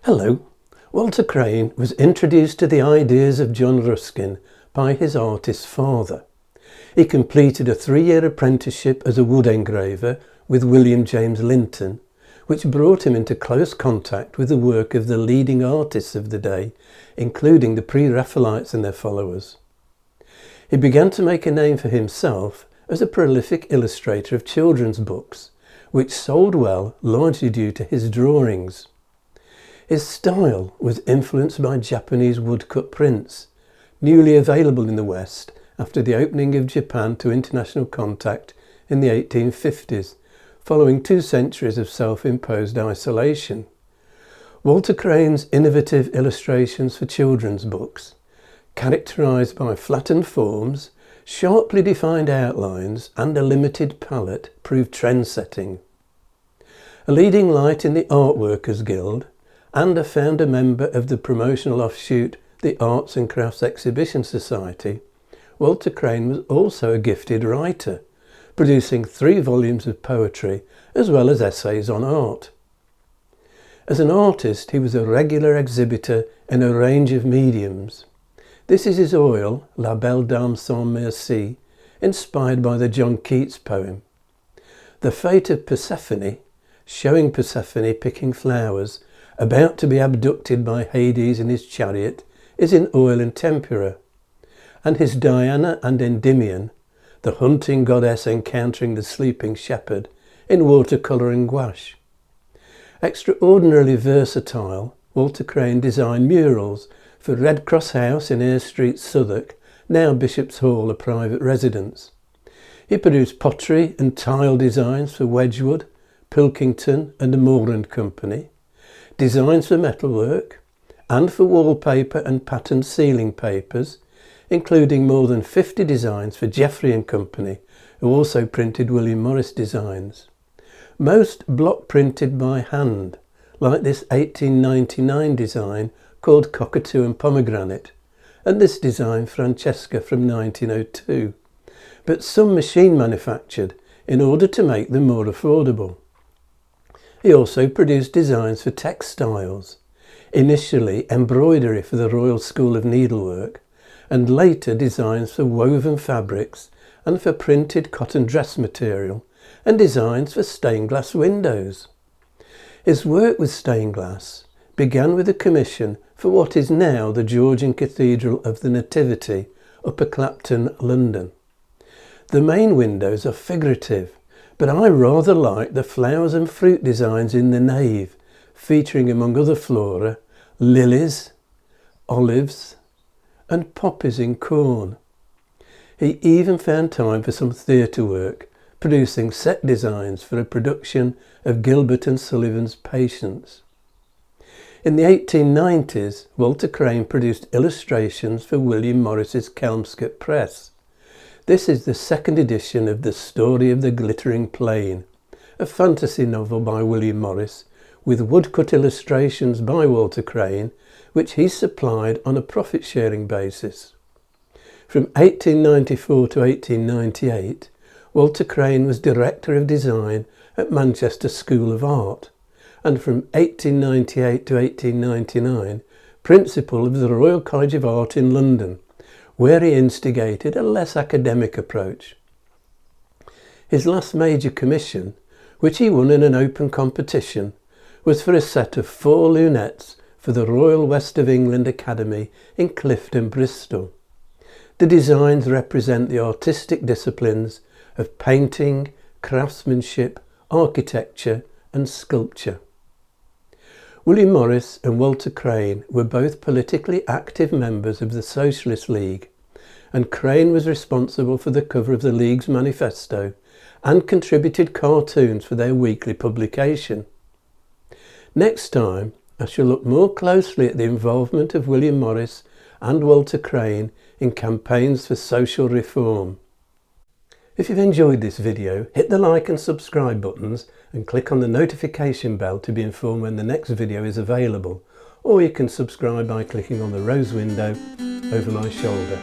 Hello. Walter Crane was introduced to the ideas of John Ruskin by his artist father. He completed a 3-year apprenticeship as a wood engraver with William James Linton, which brought him into close contact with the work of the leading artists of the day, including the Pre-Raphaelites and their followers. He began to make a name for himself as a prolific illustrator of children's books, which sold well largely due to his drawings. His style was influenced by Japanese woodcut prints, newly available in the West after the opening of Japan to international contact in the 1850s, following 2 centuries of self-imposed isolation. Walter Crane's innovative illustrations for children's books, characterised by flattened forms, sharply defined outlines and a limited palette, proved trend-setting. A leading light in the Art Workers Guild, and a founder member of the promotional offshoot, the Arts and Crafts Exhibition Society, Walter Crane was also a gifted writer, producing 3 volumes of poetry as well as essays on art. As an artist, he was a regular exhibitor in a range of mediums. This is his oil, La Belle Dame sans Merci, inspired by the John Keats poem. The Fate of Persephone, showing Persephone picking flowers, about to be abducted by Hades in his chariot, is in oil and tempera, and his Diana and Endymion, the hunting goddess encountering the sleeping shepherd, in watercolour and gouache. Extraordinarily versatile, Walter Crane designed murals for Red Cross House in Eyre Street, Southwark, now Bishop's Hall, a private residence. He produced pottery and tile designs for Wedgwood, Pilkington and Moore and Company, designs for metalwork, and for wallpaper and patterned ceiling papers, including more than 50 designs for Jeffrey and Company, who also printed William Morris designs. Most block printed by hand, like this 1899 design called Cockatoo and Pomegranate, and this design Francesca from 1902, but some machine manufactured in order to make them more affordable. He also produced designs for textiles, initially embroidery for the Royal School of Needlework, and later designs for woven fabrics and for printed cotton dress material, and designs for stained glass windows. His work with stained glass began with a commission for what is now the Georgian Cathedral of the Nativity, Upper Clapton, London. The main windows are figurative, but I rather like the flowers and fruit designs in the nave, featuring among other flora, lilies, olives and poppies in corn. He even found time for some theatre work, producing set designs for a production of Gilbert and Sullivan's Patience. In the 1890s, Walter Crane produced illustrations for William Morris's Kelmscott Press. This is the 2nd edition of The Story of the Glittering Plain, a fantasy novel by William Morris, with woodcut illustrations by Walter Crane, which he supplied on a profit-sharing basis. From 1894 to 1898, Walter Crane was Director of Design at Manchester School of Art, and from 1898 to 1899, Principal of the Royal College of Art in London, where he instigated a less academic approach. His last major commission, which he won in an open competition, was for a set of 4 lunettes for the Royal West of England Academy in Clifton, Bristol. The designs represent the artistic disciplines of painting, craftsmanship, architecture and sculpture. William Morris and Walter Crane were both politically active members of the Socialist League, and Crane was responsible for the cover of the League's manifesto and contributed cartoons for their weekly publication. Next time, I shall look more closely at the involvement of William Morris and Walter Crane in campaigns for social reform. If you've enjoyed this video, hit the like and subscribe buttons and click on the notification bell to be informed when the next video is available, or you can subscribe by clicking on the rose window over my shoulder.